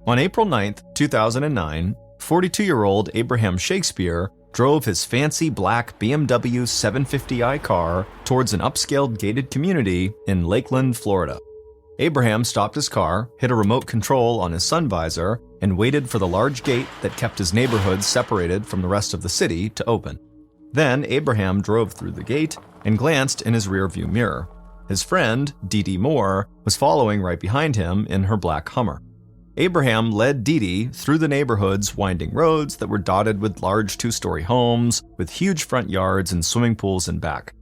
On April 9, 2009, 42-year-old Abraham Shakespeare drove his fancy black BMW 750i car towards an upscale gated community in Lakeland, Florida. Abraham stopped his car, hit a remote control on his sun visor, and waited for the large gate that kept his neighborhood separated from the rest of the city to open. Then Abraham drove through the gate and glanced in his rearview mirror. His friend, Dee Dee Moore, was following right behind him in her black Hummer. Abraham led Dee Dee through the neighborhood's winding roads that were dotted with large two-story homes with huge front yards and swimming pools in back.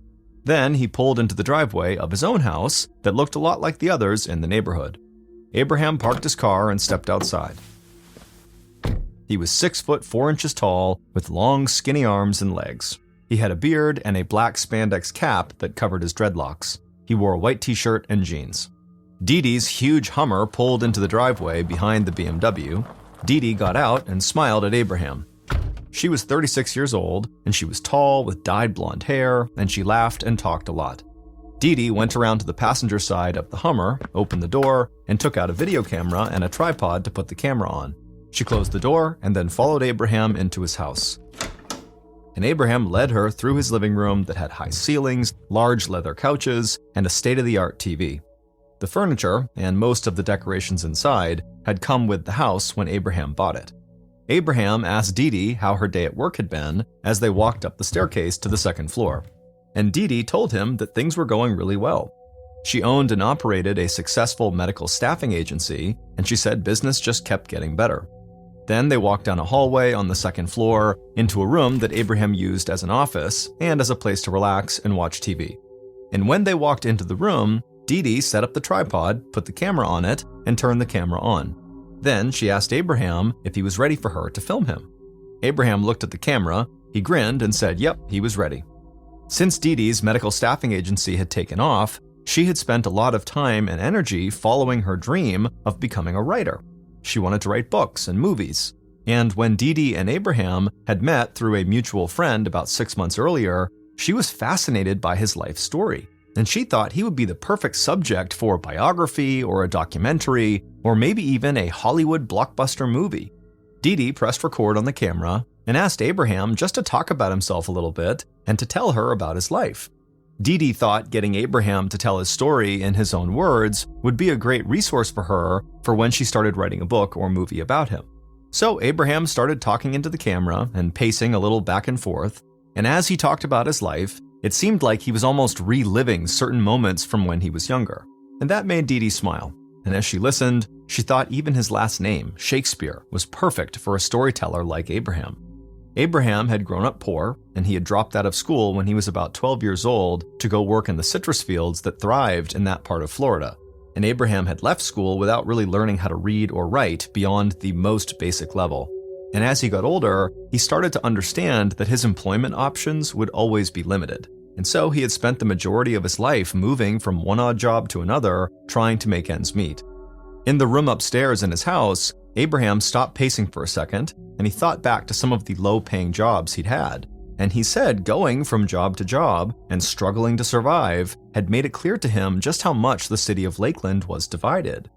Then he pulled into the driveway of his own house that looked a lot like the others in the neighborhood. Abraham parked his car and stepped outside. He was 6 foot 4 inches tall with long, skinny arms and legs. He had a beard and a black spandex cap that covered his dreadlocks. He wore a white t-shirt and jeans. Dee Dee's huge Hummer pulled into the driveway behind the BMW. Dee Dee got out and smiled at Abraham. She was 36 years old, and she was tall with dyed blonde hair, and she laughed and talked a lot. Dee Dee went around to the passenger side of the Hummer, opened the door, and took out a video camera and a tripod to put the camera on. She closed the door and then followed Abraham into his house. And Abraham led her through his living room that had high ceilings, large leather couches, and a state-of-the-art TV. The furniture, and most of the decorations inside, had come with the house when Abraham bought it. Abraham asked Dee Dee how her day at work had been as they walked up the staircase to the second floor. And Dee Dee told him that things were going really well. She owned and operated a successful medical staffing agency, and she said business just kept getting better. Then they walked down a hallway on the second floor into a room that Abraham used as an office and as a place to relax and watch TV. And when they walked into the room, Dee Dee set up the tripod, put the camera on it, and turned the camera on. Then she asked Abraham if he was ready for her to film him. Abraham looked at the camera, he grinned and said yep, he was ready. Since Dee Dee's medical staffing agency had taken off, she had spent a lot of time and energy following her dream of becoming a writer. She wanted to write books and movies. And when Dee Dee and Abraham had met through a mutual friend about 6 months earlier, she was fascinated by his life story. And she thought he would be the perfect subject for a biography or a documentary, or maybe even a Hollywood blockbuster movie. Dee Dee pressed record on the camera and asked Abraham just to talk about himself a little bit and to tell her about his life. Dee Dee thought getting Abraham to tell his story in his own words would be a great resource for her for when she started writing a book or movie about him. So Abraham started talking into the camera and pacing a little back and forth, and as he talked about his life, it seemed like he was almost reliving certain moments from when he was younger. And that made Dee Dee smile. And as she listened, she thought even his last name, Shakespeare, was perfect for a storyteller like Abraham. Abraham had grown up poor, and he had dropped out of school when he was about 12 years old to go work in the citrus fields that thrived in that part of Florida. And Abraham had left school without really learning how to read or write beyond the most basic level. And as he got older, he started to understand that his employment options would always be limited. And so he had spent the majority of his life moving from one odd job to another, trying to make ends meet. In the room upstairs in his house, Abraham stopped pacing for a second, and he thought back to some of the low-paying jobs he'd had. And he said going from job to job and struggling to survive had made it clear to him just how much the city of Lakeland was divided.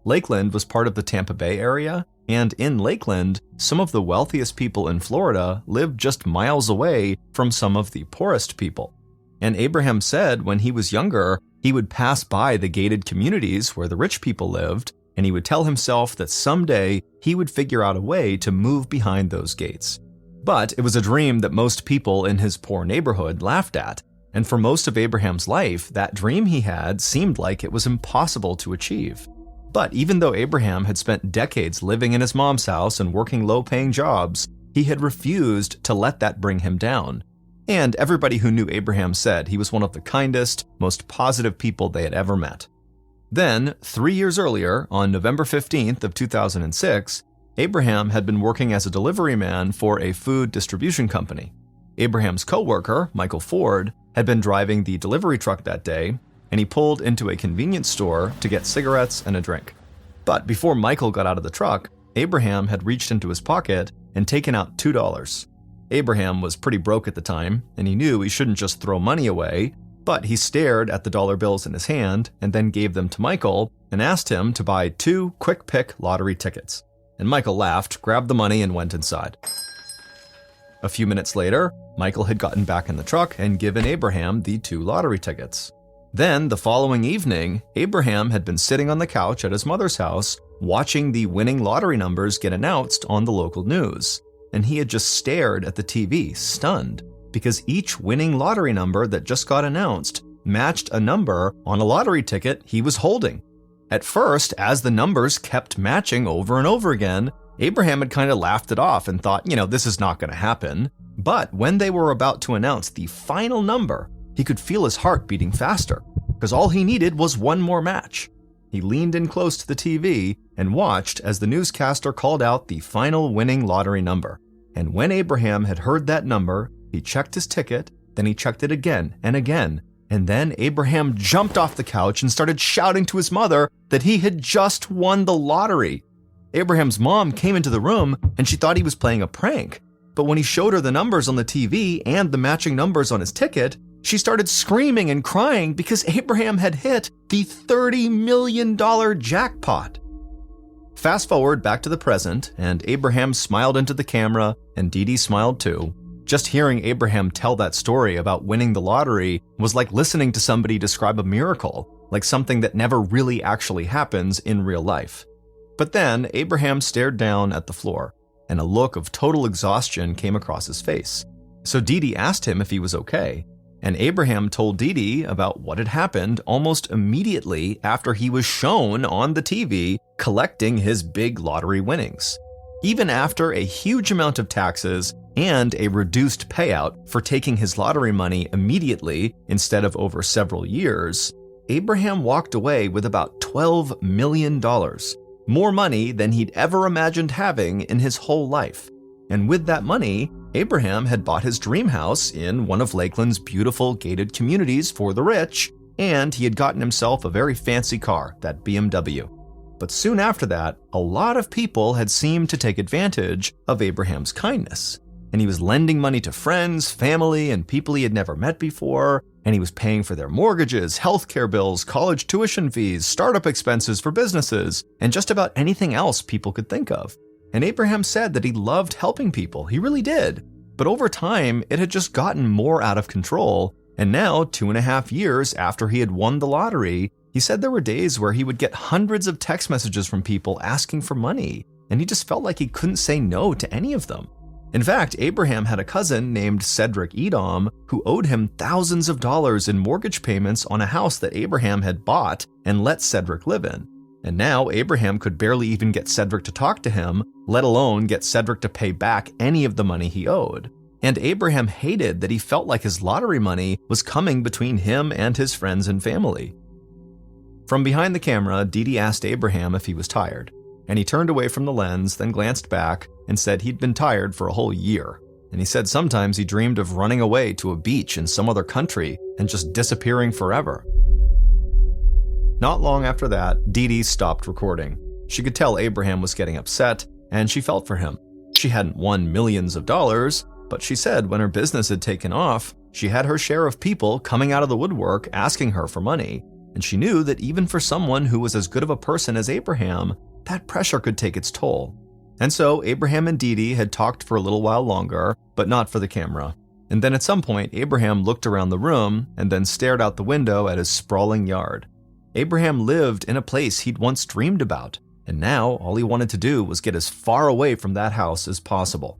Lakeland was part of the Tampa Bay area, and in Lakeland, some of the wealthiest people in Florida lived just miles away from some of the poorest people. And Abraham said when he was younger, he would pass by the gated communities where the rich people lived, and he would tell himself that someday he would figure out a way to move behind those gates. But it was a dream that most people in his poor neighborhood laughed at, and for most of Abraham's life, that dream he had seemed like it was impossible to achieve. But even though Abraham had spent decades living in his mom's house and working low-paying jobs, he had refused to let that bring him down. And everybody who knew Abraham said he was one of the kindest, most positive people they had ever met. Then, 3 years earlier, on November 15th of 2006, Abraham had been working as a delivery man for a food distribution company. Abraham's co-worker, Michael Ford, had been driving the delivery truck that day, and he pulled into a convenience store to get cigarettes and a drink. But before Michael got out of the truck, Abraham had reached into his pocket and taken out $2. Abraham was pretty broke at the time, and he knew he shouldn't just throw money away, but he stared at the dollar bills in his hand and then gave them to Michael and asked him to buy 2 quick pick lottery tickets. And Michael laughed, grabbed the money, and went inside. A few minutes later, Michael had gotten back in the truck and given Abraham the 2 lottery tickets. Then, the following evening, Abraham had been sitting on the couch at his mother's house, watching the winning lottery numbers get announced on the local news. And he had just stared at the TV, stunned, because each winning lottery number that just got announced matched a number on a lottery ticket he was holding. At first, as the numbers kept matching over and over again, Abraham had kind of laughed it off and thought, this is not going to happen. But when they were about to announce the final number, he could feel his heart beating faster, because all he needed was one more match. He leaned in close to the TV and watched as the newscaster called out the final winning lottery number. And when Abraham had heard that number, he checked his ticket, then he checked it again and again. And then Abraham jumped off the couch and started shouting to his mother that he had just won the lottery. Abraham's mom came into the room and she thought he was playing a prank. But when he showed her the numbers on the TV and the matching numbers on his ticket, she started screaming and crying because Abraham had hit the $30 million jackpot. Fast forward back to the present, and Abraham smiled into the camera, and Dee Dee smiled too. Just hearing Abraham tell that story about winning the lottery was like listening to somebody describe a miracle, like something that never really actually happens in real life. But then Abraham stared down at the floor, and a look of total exhaustion came across his face. So Dee Dee asked him if he was okay, and Abraham told Dee Dee about what had happened almost immediately after he was shown on the TV collecting his big lottery winnings. Even after a huge amount of taxes and a reduced payout for taking his lottery money immediately instead of over several years, Abraham walked away with about $12 million, more money than he'd ever imagined having in his whole life. And with that money, Abraham had bought his dream house in one of Lakeland's beautiful gated communities for the rich, and he had gotten himself a very fancy car, that BMW. But soon after that, a lot of people had seemed to take advantage of Abraham's kindness. And he was lending money to friends, family, and people he had never met before, and he was paying for their mortgages, healthcare bills, college tuition fees, startup expenses for businesses, and just about anything else people could think of. And Abraham said that he loved helping people, he really did. But over time, it had just gotten more out of control, and now, 2.5 years after he had won the lottery, he said there were days where he would get hundreds of text messages from people asking for money, and he just felt like he couldn't say no to any of them. In fact, Abraham had a cousin named Cedric Edom who owed him thousands of dollars in mortgage payments on a house that Abraham had bought and let Cedric live in. And now Abraham could barely even get Cedric to talk to him, let alone get Cedric to pay back any of the money he owed. And Abraham hated that he felt like his lottery money was coming between him and his friends and family. From behind the camera, Dee Dee asked Abraham if he was tired, and he turned away from the lens, then glanced back and said he'd been tired for a whole year. And he said sometimes he dreamed of running away to a beach in some other country and just disappearing forever. Not long after that, Dee Dee stopped recording. She could tell Abraham was getting upset, and she felt for him. She hadn't won millions of dollars, but she said when her business had taken off, she had her share of people coming out of the woodwork asking her for money. And she knew that even for someone who was as good of a person as Abraham, that pressure could take its toll. And so Abraham and Dee Dee had talked for a little while longer, but not for the camera. And then at some point, Abraham looked around the room and then stared out the window at his sprawling yard. Abraham lived in a place he'd once dreamed about, and now all he wanted to do was get as far away from that house as possible.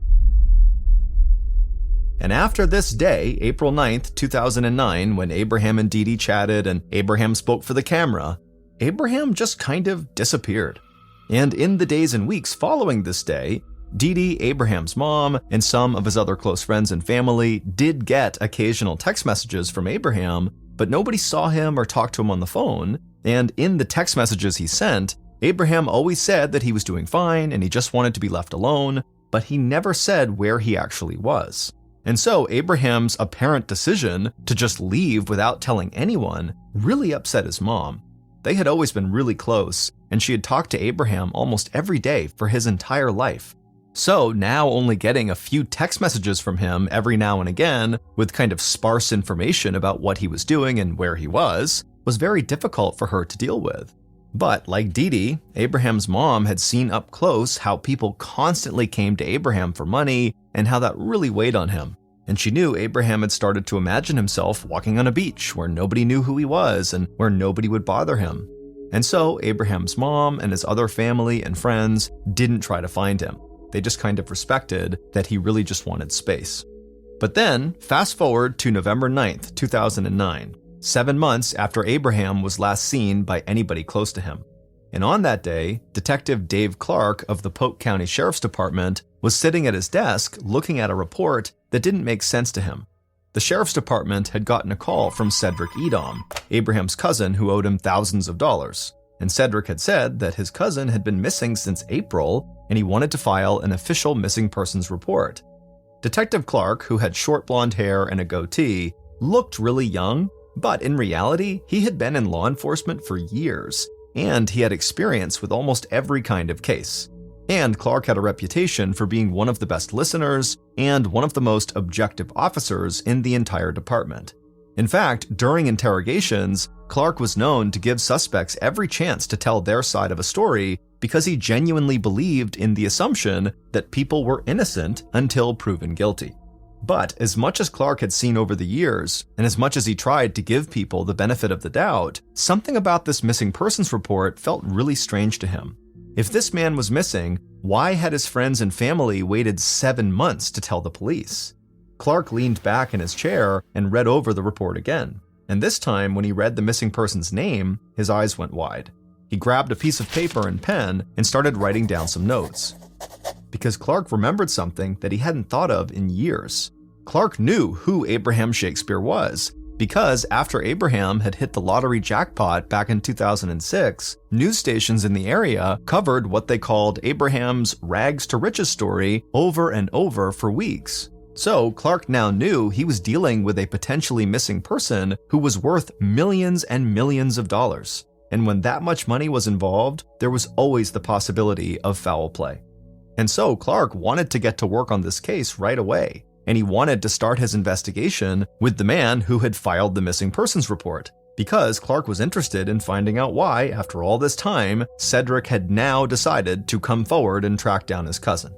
And after this day, April 9th, 2009, when Abraham and Dee Dee chatted and Abraham spoke for the camera, Abraham just kind of disappeared. And in the days and weeks following this day, Dee Dee, Abraham's mom, and some of his other close friends and family did get occasional text messages from Abraham, but nobody saw him or talked to him on the phone. And in the text messages he sent, Abraham always said that he was doing fine and he just wanted to be left alone, but he never said where he actually was. And so Abraham's apparent decision to just leave without telling anyone really upset his mom. They had always been really close, and she had talked to Abraham almost every day for his entire life. So now only getting a few text messages from him every now and again with kind of sparse information about what he was doing and where he was very difficult for her to deal with. But like Dee Dee, Abraham's mom had seen up close how people constantly came to Abraham for money and how that really weighed on him. And she knew Abraham had started to imagine himself walking on a beach where nobody knew who he was and where nobody would bother him. And so Abraham's mom and his other family and friends didn't try to find him. They just kind of respected that he really just wanted space. But then, fast forward to November 9th, 2009, 7 months after Abraham was last seen by anybody close to him. And on that day, Detective Dave Clark of the Polk County Sheriff's Department was sitting at his desk looking at a report that didn't make sense to him. The Sheriff's Department had gotten a call from Cedric Edom, Abraham's cousin who owed him thousands of dollars. And Cedric had said that his cousin had been missing since April and he wanted to file an official missing persons report. Detective Clark, who had short blonde hair and a goatee, looked really young, but in reality, he had been in law enforcement for years, and he had experience with almost every kind of case. And Clark had a reputation for being one of the best listeners and one of the most objective officers in the entire department. In fact, during interrogations, Clark was known to give suspects every chance to tell their side of a story because he genuinely believed in the assumption that people were innocent until proven guilty. But as much as Clark had seen over the years, and as much as he tried to give people the benefit of the doubt, something about this missing persons report felt really strange to him. If this man was missing, why had his friends and family waited 7 months to tell the police? Clark leaned back in his chair and read over the report again. And this time, when he read the missing person's name, his eyes went wide. He grabbed a piece of paper and pen and started writing down some notes. Because Clark remembered something that he hadn't thought of in years. Clark knew who Abraham Shakespeare was, because after Abraham had hit the lottery jackpot back in 2006, news stations in the area covered what they called Abraham's rags to riches story over and over for weeks. So Clark now knew he was dealing with a potentially missing person who was worth millions and millions of dollars. And when that much money was involved, there was always the possibility of foul play. And so Clark wanted to get to work on this case right away. And he wanted to start his investigation with the man who had filed the missing persons report, because Clark was interested in finding out why, after all this time, Cedric had now decided to come forward and track down his cousin.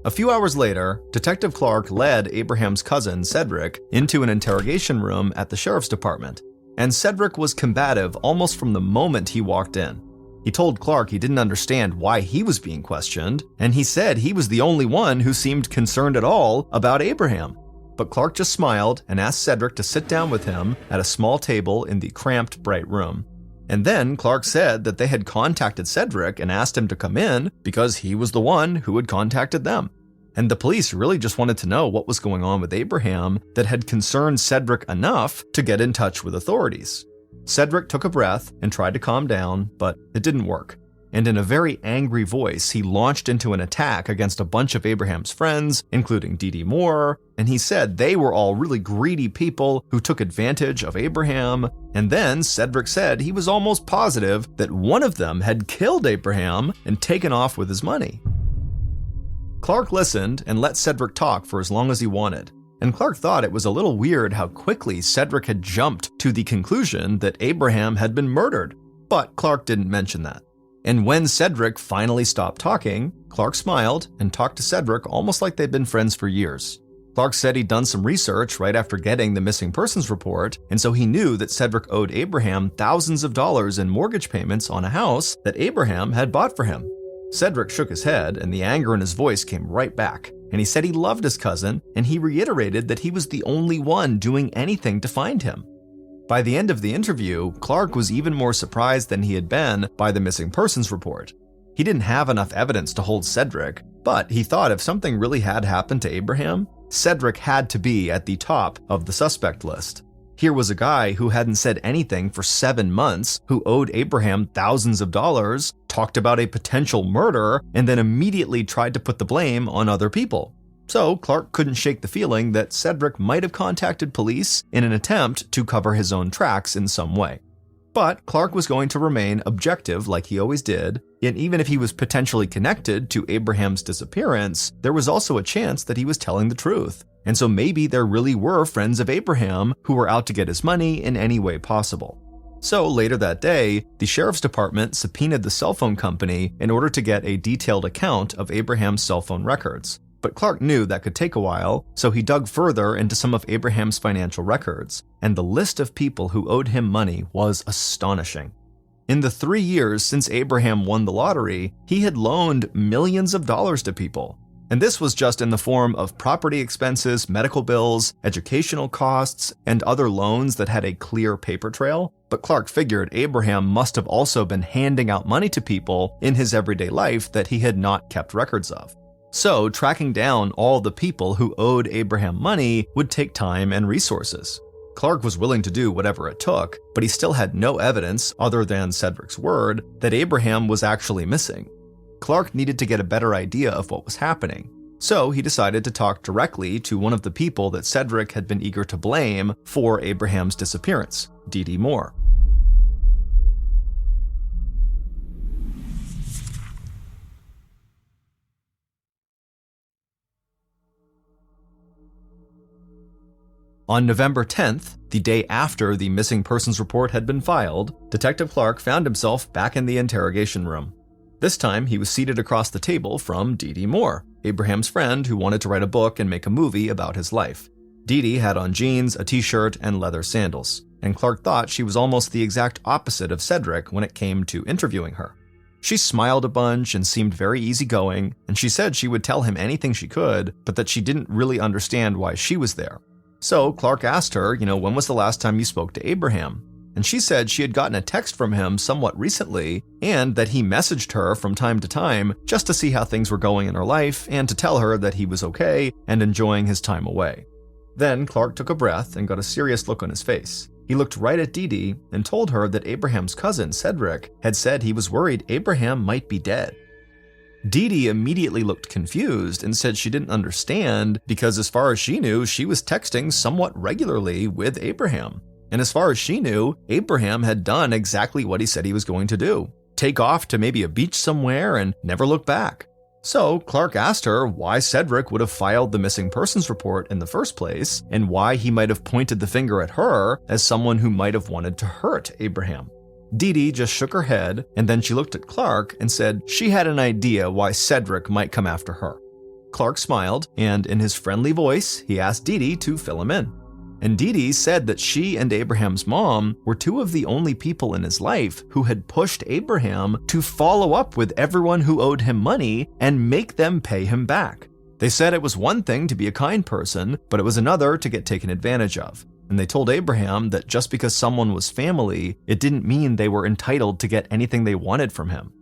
A few hours later, Detective Clark led Abraham's cousin, Cedric, into an interrogation room at the Sheriff's Department, and Cedric was combative almost from the moment he walked in. He told Clark he didn't understand why he was being questioned, and he said he was the only one who seemed concerned at all about Abraham. But Clark just smiled and asked Cedric to sit down with him at a small table in the cramped, bright room. And then Clark said that they had contacted Cedric and asked him to come in because he was the one who had contacted them. And the police really just wanted to know what was going on with Abraham that had concerned Cedric enough to get in touch with authorities. Cedric took a breath and tried to calm down, but it didn't work. And in a very angry voice, he launched into an attack against a bunch of Abraham's friends, including Dee Dee Moore, and he said they were all really greedy people who took advantage of Abraham. And then Cedric said he was almost positive that one of them had killed Abraham and taken off with his money. Clark listened and let Cedric talk for as long as he wanted. And Clark thought it was a little weird how quickly Cedric had jumped to the conclusion that Abraham had been murdered, but Clark didn't mention that. And when Cedric finally stopped talking, Clark smiled and talked to Cedric almost like they'd been friends for years. Clark said he'd done some research right after getting the missing persons report, and so he knew that Cedric owed Abraham thousands of dollars in mortgage payments on a house that Abraham had bought for him. Cedric shook his head, and the anger in his voice came right back, and he said he loved his cousin, and he reiterated that he was the only one doing anything to find him. By the end of the interview, Clark was even more surprised than he had been by the missing persons report. He didn't have enough evidence to hold Cedric, but he thought if something really had happened to Abraham, Cedric had to be at the top of the suspect list. Here was a guy who hadn't said anything for 7 months, who owed Abraham thousands of dollars, talked about a potential murder, and then immediately tried to put the blame on other people. So Clark couldn't shake the feeling that Cedric might have contacted police in an attempt to cover his own tracks in some way. But Clark was going to remain objective like he always did, and even if he was potentially connected to Abraham's disappearance, there was also a chance that he was telling the truth. And so maybe there really were friends of Abraham who were out to get his money in any way possible. So later that day, the sheriff's department subpoenaed the cell phone company in order to get a detailed account of Abraham's cell phone records. But Clark knew that could take a while, so he dug further into some of Abraham's financial records, and the list of people who owed him money was astonishing. In the 3 years since Abraham won the lottery, he had loaned millions of dollars to people. And this was just in the form of property expenses, medical bills, educational costs, and other loans that had a clear paper trail. But Clark figured Abraham must have also been handing out money to people in his everyday life that he had not kept records of. So tracking down all the people who owed Abraham money would take time and resources. Clark was willing to do whatever it took, but he still had no evidence, other than Cedric's word, that Abraham was actually missing. Clark needed to get a better idea of what was happening, so he decided to talk directly to one of the people that Cedric had been eager to blame for Abraham's disappearance, Dee Moore. On November 10th, the day after the missing persons report had been filed, Detective Clark found himself back in the interrogation room. This time, he was seated across the table from Dee Moore, Abraham's friend who wanted to write a book and make a movie about his life. Dee had on jeans, a t-shirt, and leather sandals, and Clark thought she was almost the exact opposite of Cedric when it came to interviewing her. She smiled a bunch and seemed very easygoing, and she said she would tell him anything she could, but that she didn't really understand why she was there. So Clark asked her, when was the last time you spoke to Abraham? And she said she had gotten a text from him somewhat recently, and that he messaged her from time to time just to see how things were going in her life and to tell her that he was okay and enjoying his time away. Then Clark took a breath and got a serious look on his face. He looked right at Dee and told her that Abraham's cousin, Cedric, had said he was worried Abraham might be dead. Dee immediately looked confused and said she didn't understand because as far as she knew, she was texting somewhat regularly with Abraham. And as far as she knew, Abraham had done exactly what he said he was going to do: take off to maybe a beach somewhere and never look back. So Clark asked her why Cedric would have filed the missing persons report in the first place and why he might have pointed the finger at her as someone who might have wanted to hurt Abraham. Dee just shook her head, and then she looked at Clark and said she had an idea why Cedric might come after her. Clark smiled, and in his friendly voice, he asked Dee to fill him in. And Dee said that she and Abraham's mom were two of the only people in his life who had pushed Abraham to follow up with everyone who owed him money and make them pay him back. They said it was one thing to be a kind person, but it was another to get taken advantage of. And they told Abraham that just because someone was family, it didn't mean they were entitled to get anything they wanted from him.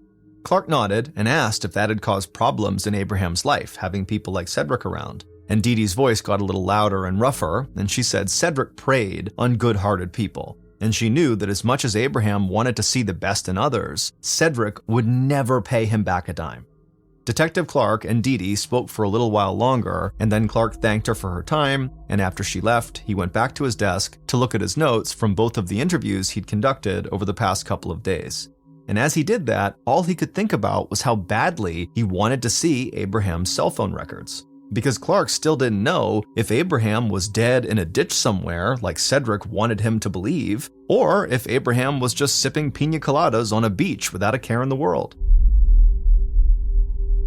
Clark nodded and asked if that had caused problems in Abraham's life, having people like Cedric around. And Dee's voice got a little louder and rougher, and she said Cedric preyed on good-hearted people. And she knew that as much as Abraham wanted to see the best in others, Cedric would never pay him back a dime. Detective Clark and Dee spoke for a little while longer, and then Clark thanked her for her time, and after she left, he went back to his desk to look at his notes from both of the interviews he'd conducted over the past couple of days. And as he did that, all he could think about was how badly he wanted to see Abraham's cell phone records. Because Clark still didn't know if Abraham was dead in a ditch somewhere, like Cedric wanted him to believe, or if Abraham was just sipping pina coladas on a beach without a care in the world.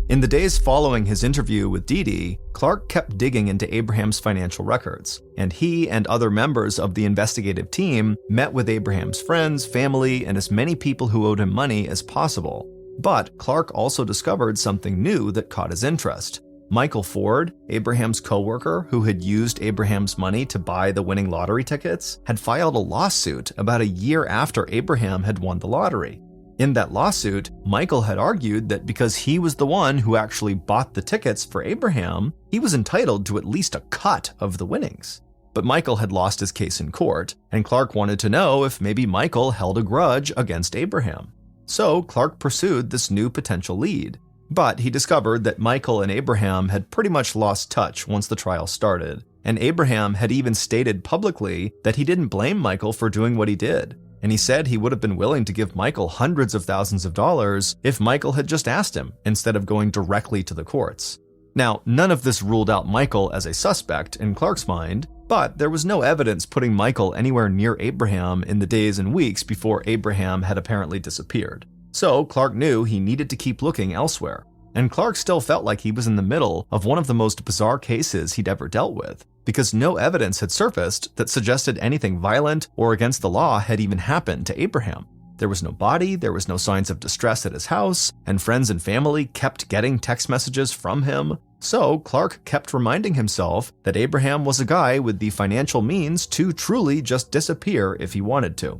In the days following his interview with Dee, Clark kept digging into Abraham's financial records, and he and other members of the investigative team met with Abraham's friends, family, and as many people who owed him money as possible. But Clark also discovered something new that caught his interest. Michael Ford, Abraham's co-worker who had used Abraham's money to buy the winning lottery tickets, had filed a lawsuit about a year after Abraham had won the lottery. In that lawsuit, Michael had argued that because he was the one who actually bought the tickets for Abraham, he was entitled to at least a cut of the winnings. But Michael had lost his case in court, and Clark wanted to know if maybe Michael held a grudge against Abraham. So Clark pursued this new potential lead. But he discovered that Michael and Abraham had pretty much lost touch once the trial started, and Abraham had even stated publicly that he didn't blame Michael for doing what he did. And he said he would have been willing to give Michael hundreds of thousands of dollars if Michael had just asked him, instead of going directly to the courts. Now, none of this ruled out Michael as a suspect in Clark's mind, But there was no evidence putting Michael anywhere near Abraham in the days and weeks before Abraham had apparently disappeared. So Clark knew he needed to keep looking elsewhere. And Clark still felt like he was in the middle of one of the most bizarre cases he'd ever dealt with, because no evidence had surfaced that suggested anything violent or against the law had even happened to Abraham. There was no body, there was no signs of distress at his house, and friends and family kept getting text messages from him. So Clark kept reminding himself that Abraham was a guy with the financial means to truly just disappear if he wanted to.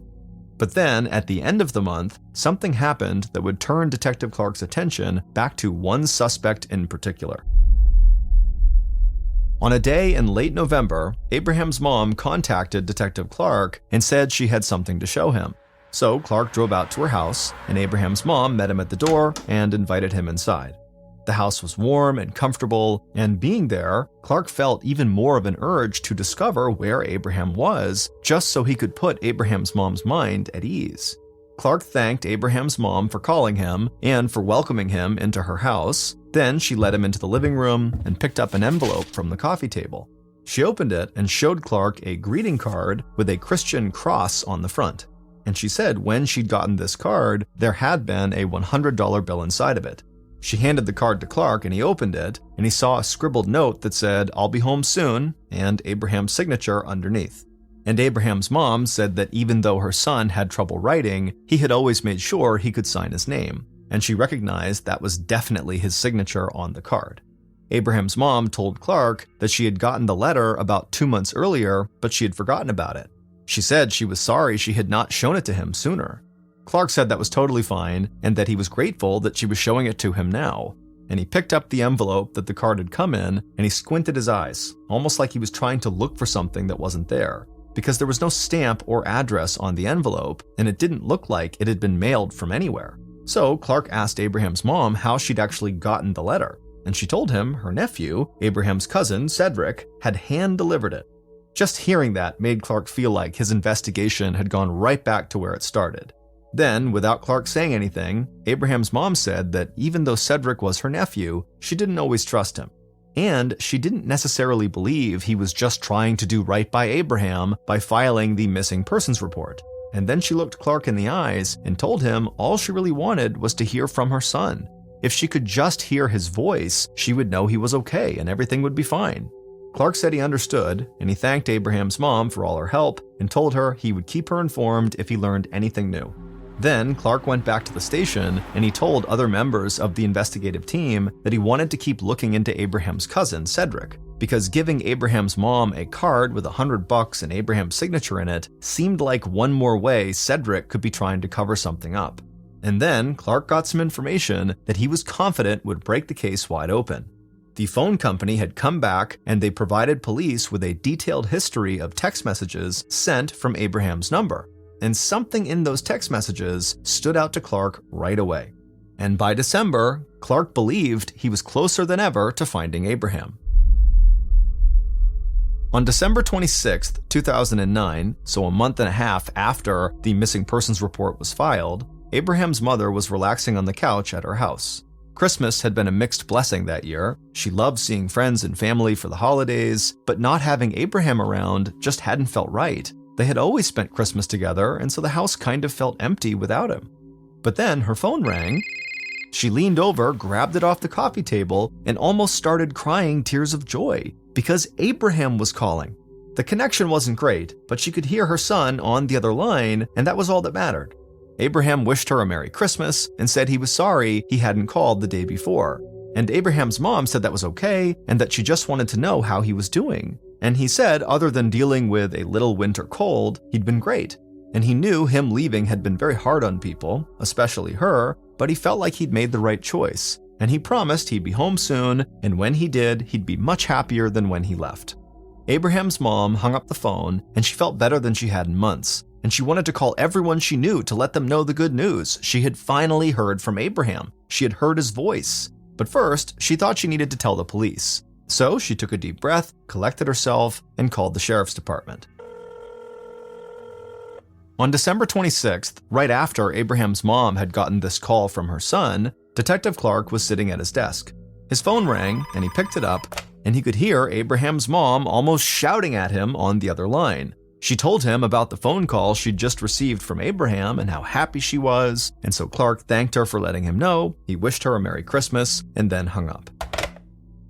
But then, at the end of the month, something happened that would turn Detective Clark's attention back to one suspect in particular. On a day in late November, Abraham's mom contacted Detective Clark and said she had something to show him. So Clark drove out to her house, and Abraham's mom met him at the door and invited him inside. The house was warm and comfortable, and being there, Clark felt even more of an urge to discover where Abraham was, just so he could put Abraham's mom's mind at ease. Clark thanked Abraham's mom for calling him and for welcoming him into her house. Then she led him into the living room and picked up an envelope from the coffee table. She opened it and showed Clark a greeting card with a Christian cross on the front. And she said when she'd gotten this card, there had been a $100 bill inside of it. She handed the card to Clark and he opened it, and he saw a scribbled note that said, "I'll be home soon," and Abraham's signature underneath. And Abraham's mom said that even though her son had trouble writing, he had always made sure he could sign his name, and she recognized that was definitely his signature on the card. Abraham's mom told Clark that she had gotten the letter about 2 months earlier, but she had forgotten about it. She said she was sorry she had not shown it to him sooner. Clark said that was totally fine, and that he was grateful that she was showing it to him now. And he picked up the envelope that the card had come in, and he squinted his eyes, almost like he was trying to look for something that wasn't there, because there was no stamp or address on the envelope, and it didn't look like it had been mailed from anywhere. So Clark asked Abraham's mom how she'd actually gotten the letter, and she told him her nephew, Abraham's cousin, Cedric, had hand-delivered it. Just hearing that made Clark feel like his investigation had gone right back to where it started. Then, without Clark saying anything, Abraham's mom said that even though Cedric was her nephew, she didn't always trust him. And she didn't necessarily believe he was just trying to do right by Abraham by filing the missing persons report. And then she looked Clark in the eyes and told him all she really wanted was to hear from her son. If she could just hear his voice, she would know he was okay and everything would be fine. Clark said he understood, and he thanked Abraham's mom for all her help and told her he would keep her informed if he learned anything new. Then Clark went back to the station and he told other members of the investigative team that he wanted to keep looking into Abraham's cousin, Cedric, because giving Abraham's mom a card with $100 and Abraham's signature in it seemed like one more way Cedric could be trying to cover something up. And then Clark got some information that he was confident would break the case wide open. The phone company had come back and they provided police with a detailed history of text messages sent from Abraham's number. And something in those text messages stood out to Clark right away. And by December, Clark believed he was closer than ever to finding Abraham. On December 26, 2009, so a month and a half after the missing persons report was filed, Abraham's mother was relaxing on the couch at her house. Christmas had been a mixed blessing that year. She loved seeing friends and family for the holidays, but not having Abraham around just hadn't felt right. They had always spent Christmas together, and so the house kind of felt empty without him. But then her phone rang. She leaned over, grabbed it off the coffee table, and almost started crying tears of joy, because Abraham was calling. The connection wasn't great, but she could hear her son on the other line, and that was all that mattered. Abraham wished her a Merry Christmas and said he was sorry he hadn't called the day before. And Abraham's mom said that was okay, and that she just wanted to know how he was doing. And he said, other than dealing with a little winter cold, he'd been great. And he knew him leaving had been very hard on people, especially her, but he felt like he'd made the right choice. And he promised he'd be home soon, and when he did, he'd be much happier than when he left. Abraham's mom hung up the phone, and she felt better than she had in months. And she wanted to call everyone she knew to let them know the good news. She had finally heard from Abraham. She had heard his voice. But first, she thought she needed to tell the police. So she took a deep breath, collected herself, and called the sheriff's department. On December 26th, right after Abraham's mom had gotten this call from her son, Detective Clark was sitting at his desk. His phone rang, and he picked it up, and he could hear Abraham's mom almost shouting at him on the other line. She told him about the phone call she'd just received from Abraham and how happy she was, and so Clark thanked her for letting him know, he wished her a Merry Christmas, and then hung up.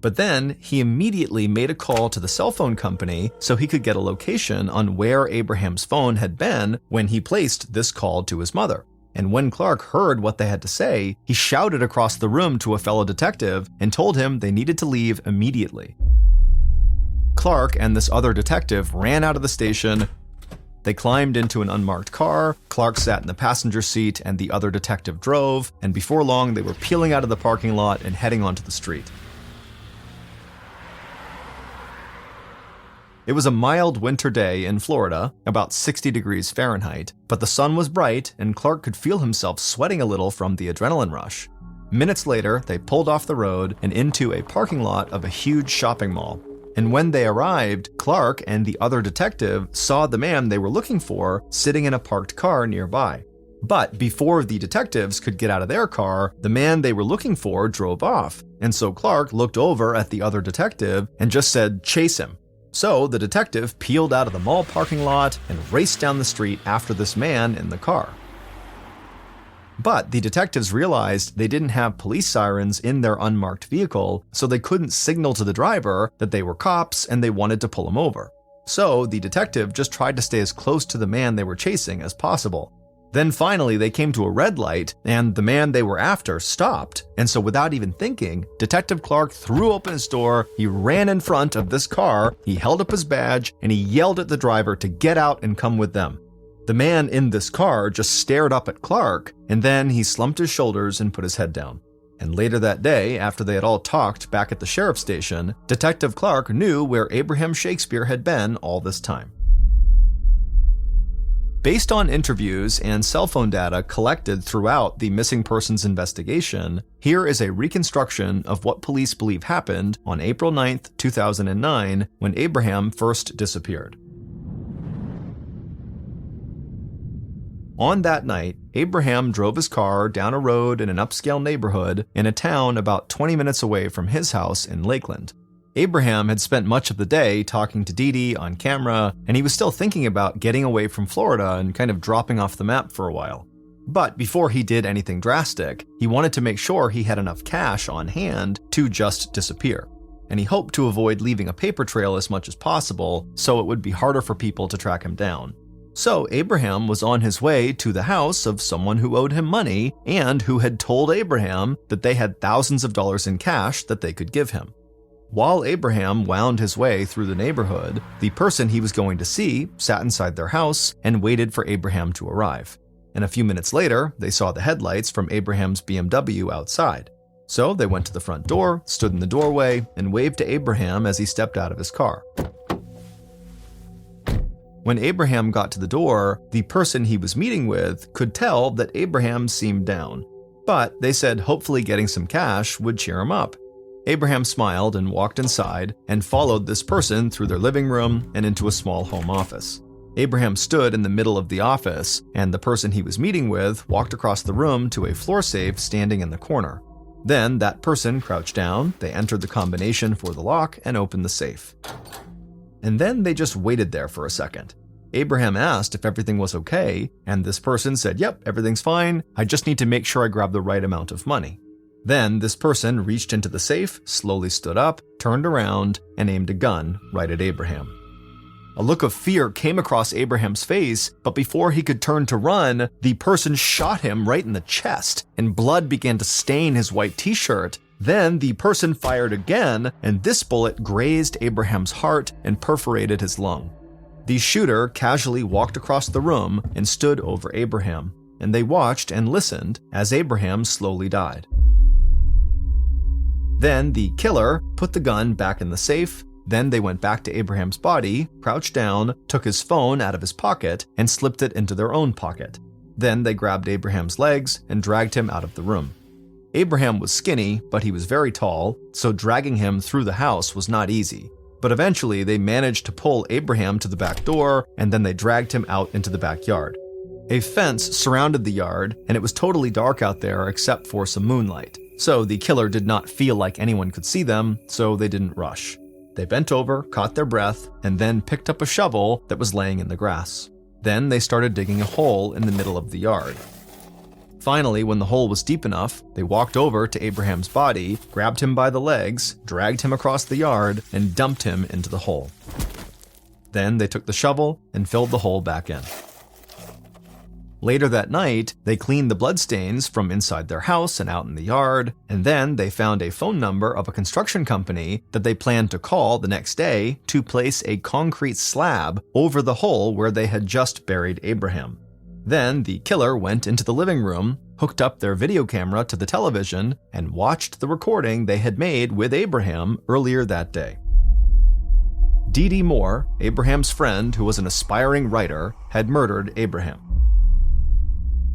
But then he immediately made a call to the cell phone company so he could get a location on where Abraham's phone had been when he placed this call to his mother. And when Clark heard what they had to say, he shouted across the room to a fellow detective and told him they needed to leave immediately. Clark and this other detective ran out of the station. They climbed into an unmarked car, Clark sat in the passenger seat and the other detective drove, and before long they were peeling out of the parking lot and heading onto the street. It was a mild winter day in Florida, about 60 degrees Fahrenheit, but the sun was bright and Clark could feel himself sweating a little from the adrenaline rush. Minutes later, they pulled off the road and into a parking lot of a huge shopping mall. And when they arrived, Clark and the other detective saw the man they were looking for sitting in a parked car nearby. But before the detectives could get out of their car, the man they were looking for drove off. And so Clark looked over at the other detective and just said, "Chase him." So the detective peeled out of the mall parking lot and raced down the street after this man in the car. But the detectives realized they didn't have police sirens in their unmarked vehicle, so they couldn't signal to the driver that they were cops and they wanted to pull him over. So the detective just tried to stay as close to the man they were chasing as possible. Then finally they came to a red light and the man they were after stopped, and so without even thinking, Detective Clark threw open his door, he ran in front of this car, he held up his badge, and he yelled at the driver to get out and come with them. The man in this car just stared up at Clark, and then he slumped his shoulders and put his head down. And later that day, after they had all talked back at the sheriff's station, Detective Clark knew where Abraham Shakespeare had been all this time. Based on interviews and cell phone data collected throughout the missing persons investigation, here is a reconstruction of what police believe happened on April 9th, 2009, when Abraham first disappeared. On that night, Abraham drove his car down a road in an upscale neighborhood in a town about 20 minutes away from his house in Lakeland. Abraham had spent much of the day talking to Dee Dee on camera, and he was still thinking about getting away from Florida and kind of dropping off the map for a while. But before he did anything drastic, he wanted to make sure he had enough cash on hand to just disappear. And he hoped to avoid leaving a paper trail as much as possible, so it would be harder for people to track him down. So Abraham was on his way to the house of someone who owed him money and who had told Abraham that they had thousands of dollars in cash that they could give him. While Abraham wound his way through the neighborhood, the person he was going to see sat inside their house and waited for Abraham to arrive. And a few minutes later, they saw the headlights from Abraham's BMW outside. So they went to the front door, stood in the doorway, and waved to Abraham as he stepped out of his car. When Abraham got to the door, the person he was meeting with could tell that Abraham seemed down. But they said hopefully getting some cash would cheer him up. Abraham smiled and walked inside and followed this person through their living room and into a small home office. Abraham stood in the middle of the office, and the person he was meeting with walked across the room to a floor safe standing in the corner. Then that person crouched down, they entered the combination for the lock and opened the safe. And then they just waited there for a second. Abraham asked if everything was okay, and this person said, "Yep, everything's fine. I just need to make sure I grab the right amount of money." Then this person reached into the safe, slowly stood up, turned around, and aimed a gun right at Abraham. A look of fear came across Abraham's face, but before he could turn to run, the person shot him right in the chest, and blood began to stain his white t-shirt. Then the person fired again, and this bullet grazed Abraham's heart and perforated his lung. The shooter casually walked across the room and stood over Abraham, and they watched and listened as Abraham slowly died. Then the killer put the gun back in the safe. Then they went back to Abraham's body, crouched down, took his phone out of his pocket, and slipped it into their own pocket. Then they grabbed Abraham's legs and dragged him out of the room. Abraham was skinny, but he was very tall, so dragging him through the house was not easy. But eventually they managed to pull Abraham to the back door, and then they dragged him out into the backyard. A fence surrounded the yard, and it was totally dark out there except for some moonlight. So the killer did not feel like anyone could see them, so they didn't rush. They bent over, caught their breath, and then picked up a shovel that was laying in the grass. Then they started digging a hole in the middle of the yard. Finally, when the hole was deep enough, they walked over to Abraham's body, grabbed him by the legs, dragged him across the yard, and dumped him into the hole. Then they took the shovel and filled the hole back in. Later that night, they cleaned the bloodstains from inside their house and out in the yard, and then they found a phone number of a construction company that they planned to call the next day to place a concrete slab over the hole where they had just buried Abraham. Then the killer went into the living room, hooked up their video camera to the television, and watched the recording they had made with Abraham earlier that day. Dee Dee Moore, Abraham's friend who was an aspiring writer, had murdered Abraham.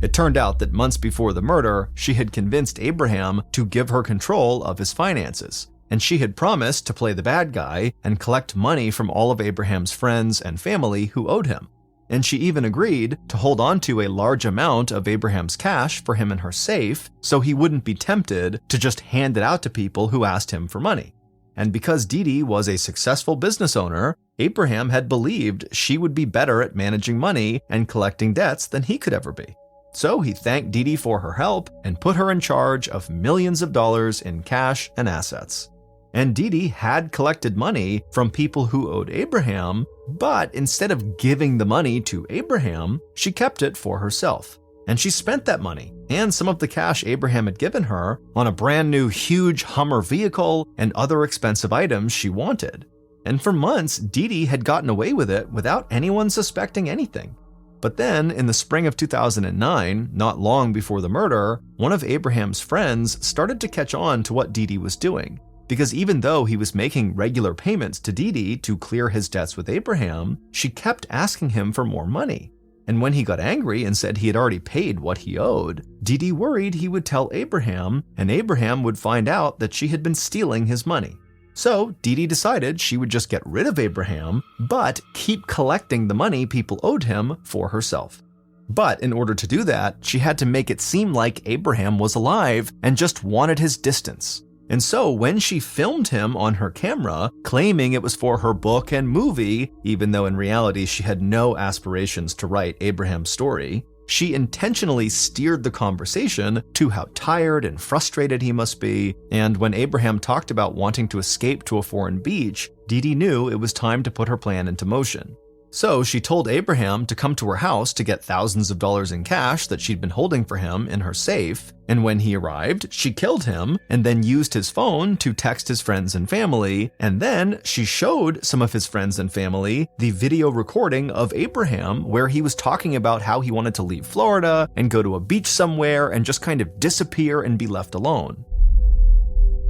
It turned out that months before the murder, she had convinced Abraham to give her control of his finances, and she had promised to play the bad guy and collect money from all of Abraham's friends and family who owed him. And she even agreed to hold on to a large amount of Abraham's cash for him in her safe so he wouldn't be tempted to just hand it out to people who asked him for money. And because Dee Dee was a successful business owner, Abraham had believed she would be better at managing money and collecting debts than he could ever be. So he thanked Dee Dee for her help and put her in charge of millions of dollars in cash and assets. And Dee Dee had collected money from people who owed Abraham, but instead of giving the money to Abraham, she kept it for herself. And she spent that money and some of the cash Abraham had given her on a brand new huge Hummer vehicle and other expensive items she wanted. And for months, Dee Dee had gotten away with it without anyone suspecting anything. But then, in the spring of 2009, not long before the murder, one of Abraham's friends started to catch on to what Dee Dee was doing. Because even though he was making regular payments to Dee Dee to clear his debts with Abraham, she kept asking him for more money. And when he got angry and said he had already paid what he owed, Dee Dee worried he would tell Abraham, and Abraham would find out that she had been stealing his money. So Dee Dee decided she would just get rid of Abraham, but keep collecting the money people owed him for herself. But in order to do that, she had to make it seem like Abraham was alive and just wanted his distance. And so when she filmed him on her camera, claiming it was for her book and movie, even though in reality she had no aspirations to write Abraham's story, she intentionally steered the conversation to how tired and frustrated he must be, and when Abraham talked about wanting to escape to a foreign beach, Dee Dee knew it was time to put her plan into motion. So she told Abraham to come to her house to get thousands of dollars in cash that she'd been holding for him in her safe, and when he arrived, she killed him and then used his phone to text his friends and family, and then she showed some of his friends and family the video recording of Abraham where he was talking about how he wanted to leave Florida and go to a beach somewhere and just kind of disappear and be left alone.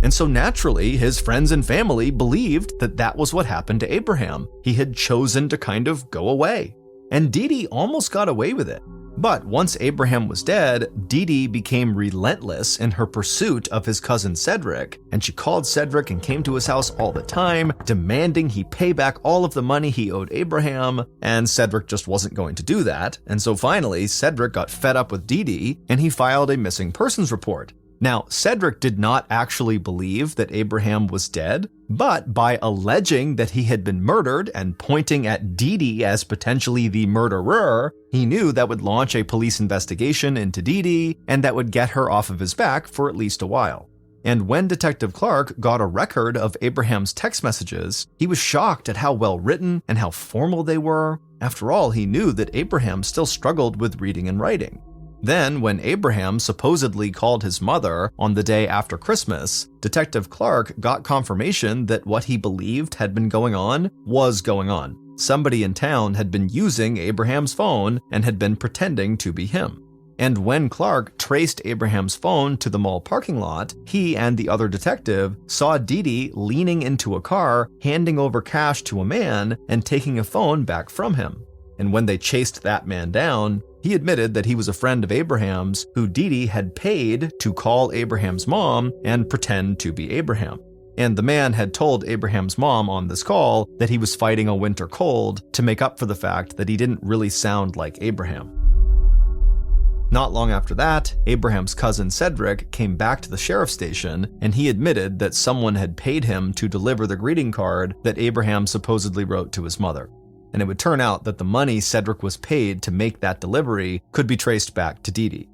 And so naturally, his friends and family believed that that was what happened to Abraham. He had chosen to kind of go away. And Dee Dee almost got away with it. But once Abraham was dead, Dee Dee became relentless in her pursuit of his cousin Cedric, and she called Cedric and came to his house all the time, demanding he pay back all of the money he owed Abraham, and Cedric just wasn't going to do that. And so finally, Cedric got fed up with Dee Dee, and he filed a missing persons report. Now, Cedric did not actually believe that Abraham was dead, but by alleging that he had been murdered and pointing at Dee Dee as potentially the murderer, he knew that would launch a police investigation into Dee Dee, and that would get her off of his back for at least a while. And when Detective Clark got a record of Abraham's text messages, he was shocked at how well written and how formal they were. After all, he knew that Abraham still struggled with reading and writing. Then, when Abraham supposedly called his mother on the day after Christmas, Detective Clark got confirmation that what he believed had been going on was going on. Somebody in town had been using Abraham's phone and had been pretending to be him. And when Clark traced Abraham's phone to the mall parking lot, he and the other detective saw Dee Dee leaning into a car, handing over cash to a man and taking a phone back from him. And when they chased that man down, he admitted that he was a friend of Abraham's who Dee Dee had paid to call Abraham's mom and pretend to be Abraham. And the man had told Abraham's mom on this call that he was fighting a winter cold to make up for the fact that he didn't really sound like Abraham. Not long after that, Abraham's cousin Cedric came back to the sheriff's station, and he admitted that someone had paid him to deliver the greeting card that Abraham supposedly wrote to his mother. And it would turn out that the money Cedric was paid to make that delivery could be traced back to Dee Dee.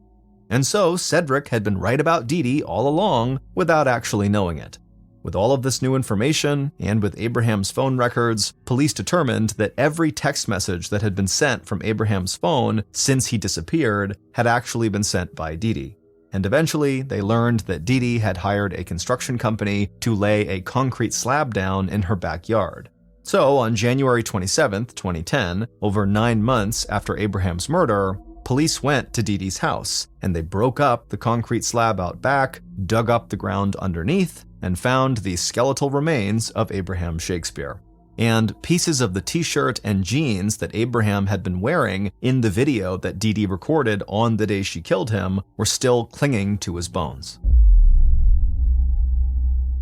And so Cedric had been right about Dee Dee all along without actually knowing it. With all of this new information, and with Abraham's phone records, police determined that every text message that had been sent from Abraham's phone since he disappeared had actually been sent by Dee Dee. And eventually, they learned that Dee Dee had hired a construction company to lay a concrete slab down in her backyard. So, on January 27, 2010, over 9 months after Abraham's murder, police went to Dee Dee's house, and they broke up the concrete slab out back, dug up the ground underneath, and found the skeletal remains of Abraham Shakespeare. And pieces of the t-shirt and jeans that Abraham had been wearing in the video that Dee Dee recorded on the day she killed him were still clinging to his bones.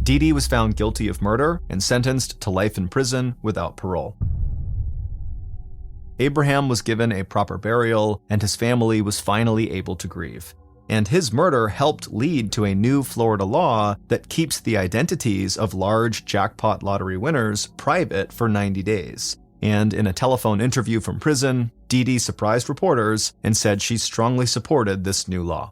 Dee Dee was found guilty of murder and sentenced to life in prison without parole. Abraham was given a proper burial, and his family was finally able to grieve. And his murder helped lead to a new Florida law that keeps the identities of large jackpot lottery winners private for 90 days. And in a telephone interview from prison, Dee Dee surprised reporters and said she strongly supported this new law.